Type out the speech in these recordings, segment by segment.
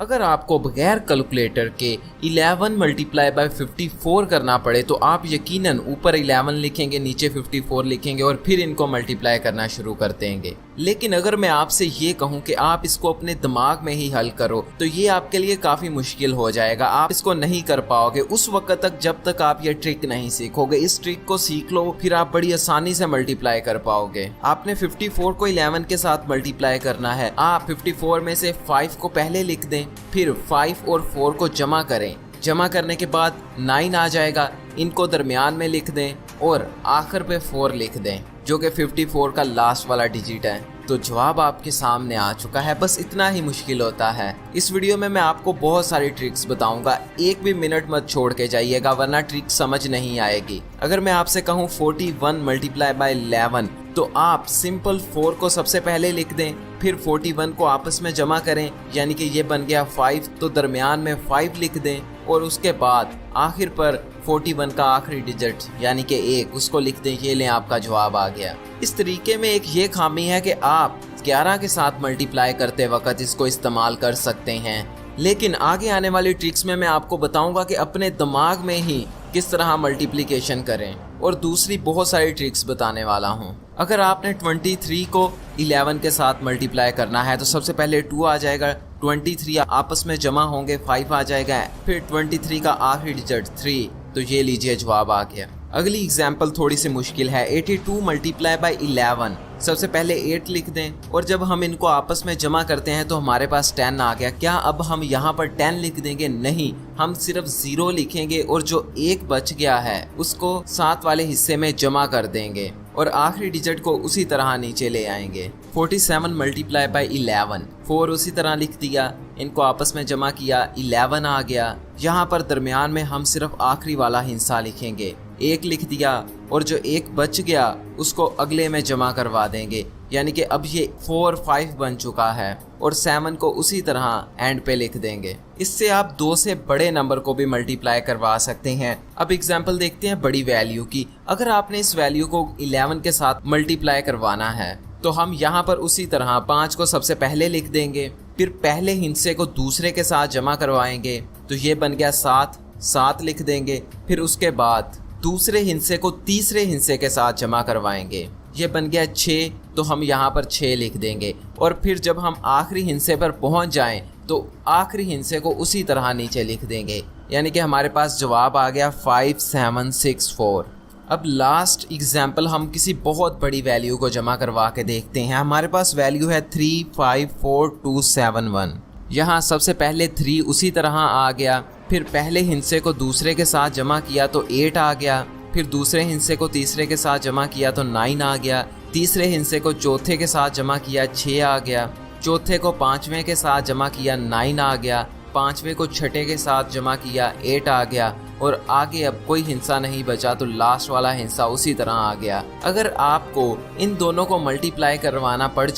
अगर आपको बगैर कैलकुलेटर के 11 मल्टीप्लाई बाय 54 करना पड़े तो आप यकीनन ऊपर 11 लिखेंगे, नीचे 54 लिखेंगे और फिर इनको मल्टीप्लाई करना शुरू कर देंगे। लेकिन अगर मैं आपसे ये कहूँ कि आप इसको अपने दिमाग में ही हल करो तो ये आपके लिए काफ़ी मुश्किल हो जाएगा। आप इसको नहीं कर पाओगे उस वक्त तक जब तक आप ये ट्रिक नहीं सीखोगे। इस ट्रिक को सीख लो, फिर आप बड़ी आसानी से मल्टीप्लाई कर पाओगे। आपने 54 को 11 के साथ मल्टीप्लाई करना है। आप 54 में से 5 को पहले लिख दें, फिर 5 और 4 को जमा करें। जमा करने के बाद 9 आ जाएगा, इनको दरमियान में लिख दें और आखिर पे 4 लिख दें जो कि 54 का लास्ट वाला डिजिट है। तो जवाब आपके सामने आ चुका है। बस इतना ही मुश्किल होता है। इस वीडियो में मैं आपको बहुत सारी ट्रिक्स बताऊंगा, एक भी मिनट मत छोड़ के जाइएगा वरना ट्रिक समझ नहीं आएगी। अगर मैं आपसे कहूँ 41 मल्टीप्लाई बाय 11 तो आप सिंपल 4 को सबसे पहले लिख दें, फिर 41 को आपस में जमा करें, यानी कि ये बन गया 5, तो दरमियान में 5 लिख दें और उसके बाद आखिर पर 41 का आखिरी डिजिट यानी कि 1 उसको लिख दें। ये लें, आपका जवाब आ गया। इस तरीके में एक ये खामी है कि आप 11 के साथ मल्टीप्लाई करते वक्त इसको इस्तेमाल कर सकते हैं, लेकिन आगे आने वाली ट्रिक्स में मैं आपको बताऊंगा कि अपने दिमाग में ही किस तरह मल्टीप्लिकेशन करें और दूसरी बहुत सारी ट्रिक्स बताने वाला हूं। अगर आपने 23 को 11 के साथ मल्टीप्लाई करना है तो सबसे पहले 2 आ जाएगा, 23 आपस में जमा होंगे, 5 आ जाएगा, फिर 23 का आखिरी डिजिट 3, तो ये लीजिए जवाब आ गया। अगली एग्जाम्पल थोड़ी सी मुश्किल है। 82 मल्टीप्लाई बाय 11, सबसे पहले 8 लिख दें और जब हम इनको आपस में जमा करते हैं तो हमारे पास 10 आ गया। क्या अब हम यहाँ पर 10 लिख देंगे? नहीं, हम सिर्फ 0 लिखेंगे और जो 1 बच गया है उसको 7 वाले हिस्से में जमा कर देंगे और आखिरी डिजिट को उसी तरह नीचे ले आएंगे। 47 मल्टीप्लाई बाय 11, 4 उसी तरह लिख दिया, इनको आपस में जमा किया, 11 आ गया। यहाँ पर दरमियान में हम सिर्फ आखिरी वाला हिस्सा लिखेंगे, 1 लिख दिया और जो 1 बच गया उसको अगले में जमा करवा देंगे, यानी कि अब ये 4 5 बन चुका है और 7 को उसी तरह एंड पे लिख देंगे। इससे आप 2 से बड़े नंबर को भी मल्टीप्लाई करवा सकते हैं। अब एग्जाम्पल देखते हैं बड़ी वैल्यू की। अगर आपने इस वैल्यू को 11 के साथ मल्टीप्लाई करवाना है तो हम यहाँ पर उसी तरह 5 को सबसे पहले लिख देंगे, फिर पहले हिस्से को दूसरे के साथ जमा करवाएंगे, तो ये बन गया 7 लिख देंगे, फिर उसके बाद दूसरे हिस्से को तीसरे हिस्से के साथ जमा करवाएंगे, ये बन गया 6, तो हम यहाँ पर 6 लिख देंगे और फिर जब हम आखिरी हिस्से पर पहुँच जाएं तो आखिरी हिस्से को उसी तरह नीचे लिख देंगे, यानी कि हमारे पास जवाब आ गया 5764। अब लास्ट एग्जाम्पल हम किसी बहुत बड़ी वैल्यू को जमा करवा के देखते हैं। हमारे पास वैल्यू है 354271। यहाँ सबसे पहले 3 उसी तरह आ गया, फिर पहले हिस्से को दूसरे के साथ जमा किया तो 8 आ गया, फिर दूसरे हिस्से को तीसरे के साथ जमा किया तो 9 आ गया, तीसरे हिस्से को चौथे के साथ जमा किया 6 आ गया, चौथे को पांचवें के साथ जमा किया 9 आ गया, पांचवें को छठे के साथ जमा किया 8 आ गया और आगे अब कोई हिस्सा नहीं बचा तो लास्ट वाला हिस्सा उसी तरह आ गया। अगर आपको इन दोनों को मल्टीप्लाई करवाना पड़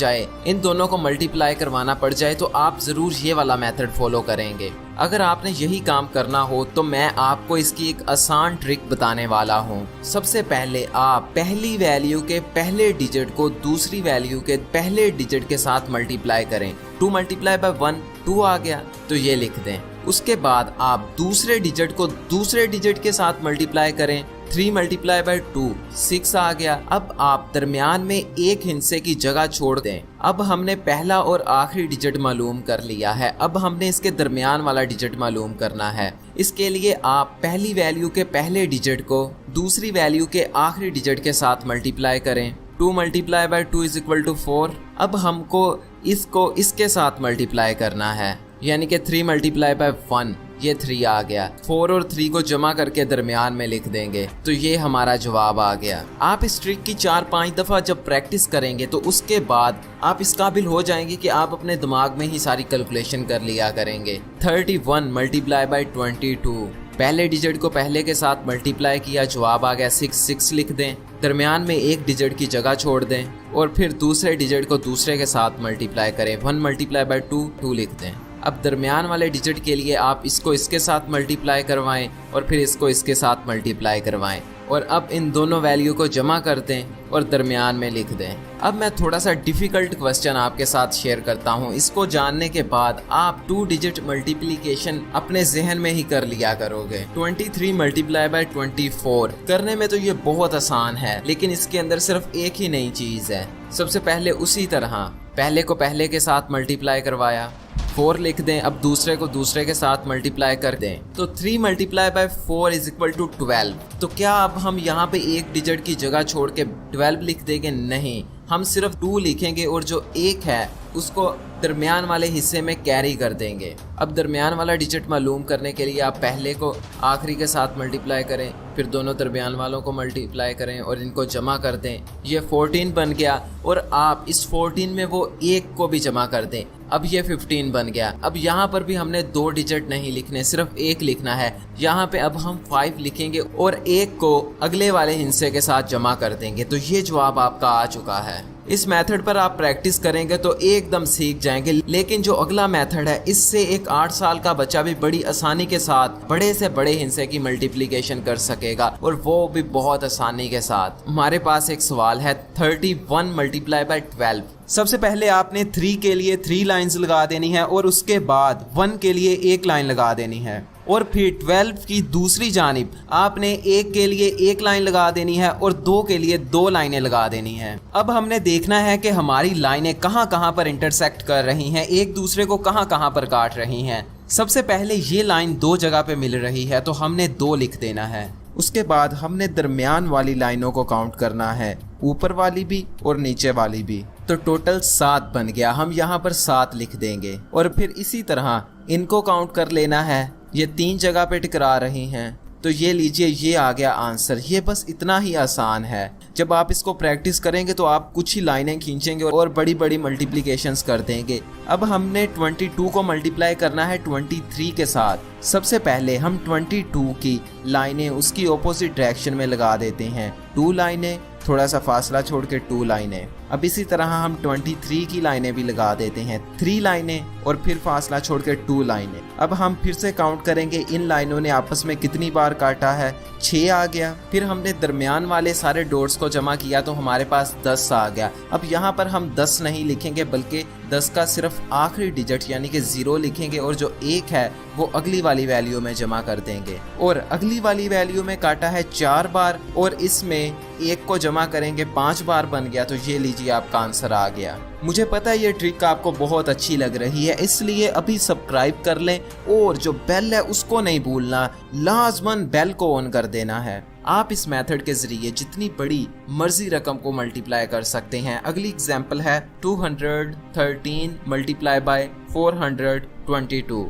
जाए तो आप ज़रूर ये वाला मेथड फॉलो करेंगे। अगर आपने यही काम करना हो तो मैं आपको इसकी एक आसान ट्रिक बताने वाला हूँ। सबसे पहले आप पहली वैल्यू के पहले डिजिट को दूसरी वैल्यू के पहले डिजिट के साथ मल्टीप्लाई करें। 2 मल्टीप्लाई बाय 1 2 आ गया, तो ये लिख दें। उसके बाद आप दूसरे डिजिट को दूसरे डिजिट के साथ मल्टीप्लाई करें। 3 मल्टीप्लाई बाय 2 6 आ गया। अब आप दरमियान में एक हिस्से की जगह छोड़ दें। अब हमने पहला और आखिरी डिजिट मालूम कर लिया है, अब हमने इसके दरमियान वाला डिजिट मालूम करना है। इसके लिए आप पहली वैल्यू के पहले डिजिट को दूसरी वैल्यू के आखिरी डिजिट के साथ मल्टीप्लाई करें। 2 multiply by 2 is equal to 4। अब हमको इसको इसके साथ मल्टीप्लाई करना है, यानी कि 3 मल्टीप्लाई बाय 1, ये 3 आ गया। 4 और 3 को जमा करके दरमियान में लिख देंगे, तो ये हमारा जवाब आ गया। आप इस ट्रिक की 4-5 दफ़ा जब प्रैक्टिस करेंगे तो उसके बाद आप इस काबिल हो जाएंगे कि आप अपने दिमाग में ही सारी कैलकुलेशन कर लिया करेंगे। 31 मल्टीप्लाई बाय 22, पहले डिजिट को पहले के साथ मल्टीप्लाई किया, जवाब आ गया 6 लिख दें, दरमियान में एक डिजिट की जगह छोड़ दें और फिर दूसरे डिजिट को दूसरे के साथ मल्टीप्लाई करें। 1 मल्टीप्लाई बाय 2 लिख दें। अब दरमियान वाले डिजिट के लिए आप इसको इसके साथ मल्टीप्लाई करवाएं और फिर इसको इसके साथ मल्टीप्लाई करवाएं। और अब इन दोनों वैल्यू को जमा कर दें और दरमियान में लिख दें। अब मैं थोड़ा सा डिफ़िकल्ट क्वेश्चन आपके साथ शेयर करता हूँ। इसको जानने के बाद आप 2 डिजिट मल्टीप्लिकेशन अपने जहन में ही कर लिया करोगे। 23 मल्टीप्लाई बाय 24 करने में तो ये बहुत आसान है, लेकिन इसके अंदर सिर्फ एक ही नई चीज़ है। सबसे पहले उसी तरह पहले को पहले के साथ मल्टीप्लाई करवाया, 4 लिख दें। अब दूसरे को दूसरे के साथ मल्टीप्लाई कर दें, तो 3 multiply by 4 is equal to 12। तो क्या अब हम यहाँ पे एक डिजिट की जगह छोड़ के 12 लिख देंगे? नहीं, हम सिर्फ 2 लिखेंगे और जो 1 है उसको दरमियान वाले हिस्से में कैरी कर देंगे। अब दरमियान वाला डिजिट मालूम करने के लिए आप पहले को आखिरी के साथ मल्टीप्लाई करें, फिर दोनों दरमियान वालों को मल्टीप्लाई करें और इनको जमा कर दें। ये 14 बन गया और आप इस 14 में वो 1 को भी जमा कर दें। अब ये 15 बन गया। अब यहाँ पर भी हमने 2 डिजिट नहीं लिखने, सिर्फ 1 लिखना है। यहाँ पे अब हम 5 लिखेंगे और 1 को अगले वाले हिस्से के साथ जमा कर देंगे। तो ये जवाब आपका आ चुका है। इस मेथड पर आप प्रैक्टिस करेंगे तो एकदम सीख जाएंगे। लेकिन जो अगला मेथड है, इससे एक 8 साल का बच्चा भी बड़ी आसानी के साथ बड़े से बड़े हिस्से की मल्टीप्लिकेशन कर सकेगा, और वो भी बहुत आसानी के साथ। हमारे पास एक सवाल है 31 मल्टीप्लाई बाय 12। सबसे पहले आपने 3 के लिए 3 लाइंस लगा देनी है और उसके बाद 1 के लिए 1 लाइन लगा देनी है, और फिर 12 की दूसरी जानिब आपने 1 के लिए 1 लाइन लगा देनी है और 2 के लिए 2 लाइनें लगा देनी हैं। अब हमने देखना है कि हमारी लाइनें कहाँ कहाँ पर इंटरसेक्ट कर रही हैं, एक दूसरे को कहाँ कहाँ पर काट रही हैं। सबसे पहले ये लाइन 2 जगह पे मिल रही है तो हमने 2 लिख देना है। उसके बाद हमने दरमियान वाली लाइनों को काउंट करना है, ऊपर वाली भी और नीचे वाली भी। तो टोटल 7 बन गया, हम यहाँ पर 7 लिख देंगे। और फिर इसी तरह इनको काउंट कर लेना है। ये 3 जगह पे टकरा रही हैं, तो ये लीजिए, ये आ गया आंसर। ये बस इतना ही आसान है। जब आप इसको प्रैक्टिस करेंगे तो आप कुछ ही लाइनें खींचेंगे और बड़ी बड़ी मल्टीप्लिकेशंस कर देंगे। अब हमने 22 को मल्टीप्लाई करना है 23 के साथ। सबसे पहले हम 22 की लाइनें उसकी ऑपोजिट डायरेक्शन में लगा देते हैं। 2 लाइनें, थोड़ा सा फासला छोड़ के 2 लाइनें। अब इसी तरह हम 23 की लाइनें भी लगा देते हैं, 3 लाइनें और फिर फासला छोड़ के 2 लाइनें। अब हम फिर से काउंट करेंगे इन लाइनों ने आपस में कितनी बार काटा है, 6 आ गया। फिर हमने दरमियान वाले सारे डॉट्स को जमा किया तो हमारे पास 10 आ गया। अब यहाँ पर हम 10 नहीं लिखेंगे, बल्कि 10 का सिर्फ आखिरी डिजिट यानी कि 0 लिखेंगे और जो 1 है वो अगली वाली वैल्यू में जमा कर देंगे। और अगली वाली वैल्यू में काटा है 4 बार और इसमें 1 को जमा करेंगे 5 बार बन गया। तो ये लीजिए, आपका आंसर आ गया। मुझे पता है ये ट्रिक आपको बहुत अच्छी लग रही है, इसलिए अभी सब्सक्राइब कर लें और जो बेल है उसको नहीं भूलना, लाजमन बेल को ऑन कर देना है। आप इस मेथड के जरिए जितनी बड़ी मर्जी रकम को मल्टीप्लाई कर सकते हैं। अगली एग्जांपल है 213 मल्टीप्लाई बाय 422।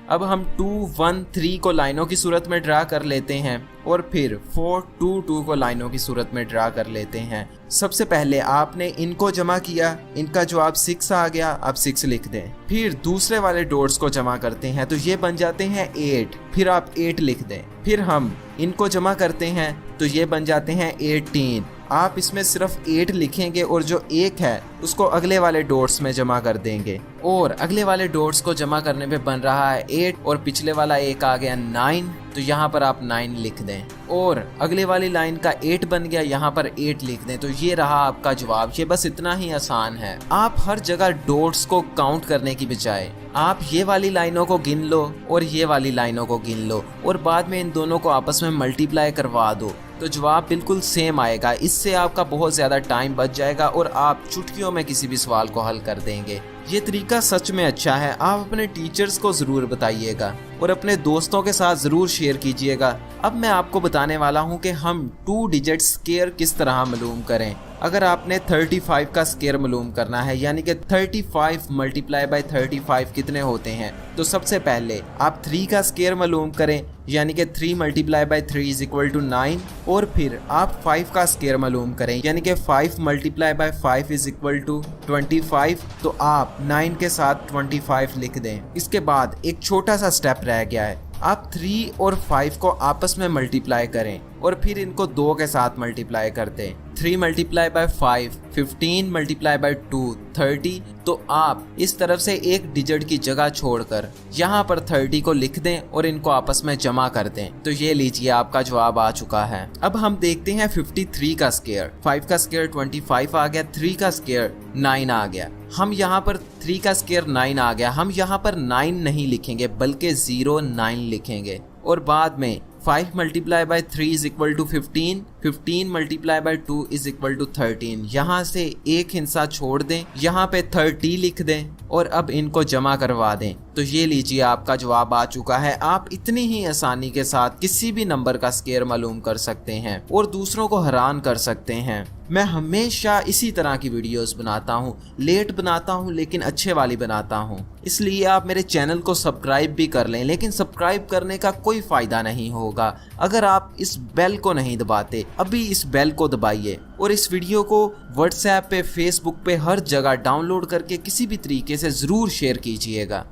अब हम 2, 1, 3 को लाइनों की सूरत में ड्रा कर लेते हैं और फिर 4, 2, 2 को लाइनों की सूरत में ड्रा कर लेते हैं। सबसे पहले आपने इनको जमा किया, इनका जवाब 6 आ गया, आप 6 लिख दें। फिर दूसरे वाले डॉट्स को जमा करते हैं तो ये बन जाते हैं 8, फिर आप 8 लिख दें। फिर हम इनको जमा करते हैं तो ये बन जाते हैं 18, आप इसमें सिर्फ 8 लिखेंगे और जो 1 है उसको अगले वाले डॉट्स में जमा कर देंगे। और अगले वाले डॉट्स को जमा करने पे बन रहा है 8 और पिछले वाला 1 आ गया 9, तो यहाँ पर आप 9 लिख दें। और अगले वाली लाइन का 8 बन गया, यहाँ पर 8 लिख दें। तो ये रहा आपका जवाब। ये बस इतना ही आसान है। आप हर जगह डॉट्स को काउंट करने की बजाय आप ये वाली लाइनों को गिन लो और ये वाली लाइनों को गिन लो और बाद में इन दोनों को आपस में मल्टीप्लाई करवा दो, तो जवाब बिल्कुल सेम आएगा। इससे आपका बहुत ज़्यादा टाइम बच जाएगा और आप चुटकियों में किसी भी सवाल को हल कर देंगे। ये तरीका सच में अच्छा है। आप अपने टीचर्स को ज़रूर बताइएगा और अपने दोस्तों के साथ ज़रूर शेयर कीजिएगा। अब मैं आपको बताने वाला हूँ कि हम 2 डिजिट स्क्वायर किस तरह मालूम करें। अगर आपने 35 का स्क्वायर मालूम करना है, यानी कि 35 मल्टीप्लाई बाय 35 कितने होते हैं, तो सबसे पहले आप 3 का स्क्वायर मालूम करें, यानी कि 3 multiply by 3 is equal to 9। और फिर आप 5 का स्क्वायर मालूम करें, यानी कि 5 multiply by 5 is equal to 25। तो आप 9 के साथ 25 लिख दें। इसके बाद एक छोटा सा स्टेप रह गया है। आप 3 और 5 को आपस में मल्टीप्लाई करें और फिर इनको 2 के साथ मल्टीप्लाई कर दें। 3 मल्टीप्लाई बाय 5, 15 मल्टीप्लाई बाय 2, 30। तो आप इस तरफ से एक डिजिट की जगह छोड़कर यहाँ पर 30 को लिख दें और इनको आपस में जमा कर दें। तो ये लीजिए आपका जवाब आ चुका है। अब हम देखते हैं 53 का स्क्वायर। 5 का स्क्वायर 25 आ गया, 3 का स्क्वायर 9 आ गया। हम यहाँ पर 3 का स्क्वायर 9 आ गया, हम यहाँ पर 9 नहीं लिखेंगे बल्कि 09 लिखेंगे। और बाद में 5 multiply by 3 is equal to 15, 15 multiply by 2 is equal to 13। यहाँ से एक हिस्सा छोड़ दें, यहाँ पे 30 लिख दें और अब इनको जमा करवा दें। तो ये लीजिए आपका जवाब आ चुका है। आप इतनी ही आसानी के साथ किसी भी नंबर का स्क्वायर मालूम कर सकते हैं और दूसरों को हैरान कर सकते हैं। मैं हमेशा इसी तरह की वीडियोस बनाता हूँ, लेट बनाता हूँ लेकिन अच्छे वाली बनाता हूँ। इसलिए आप मेरे चैनल को सब्सक्राइब भी कर लें, लेकिन सब्सक्राइब करने का कोई फ़ायदा नहीं होगा अगर आप इस बेल को नहीं दबाते। अभी इस बेल को दबाइए और इस वीडियो को व्हाट्सएप पे, फेसबुक पे, हर जगह डाउनलोड करके किसी भी तरीके से ज़रूर शेयर कीजिएगा।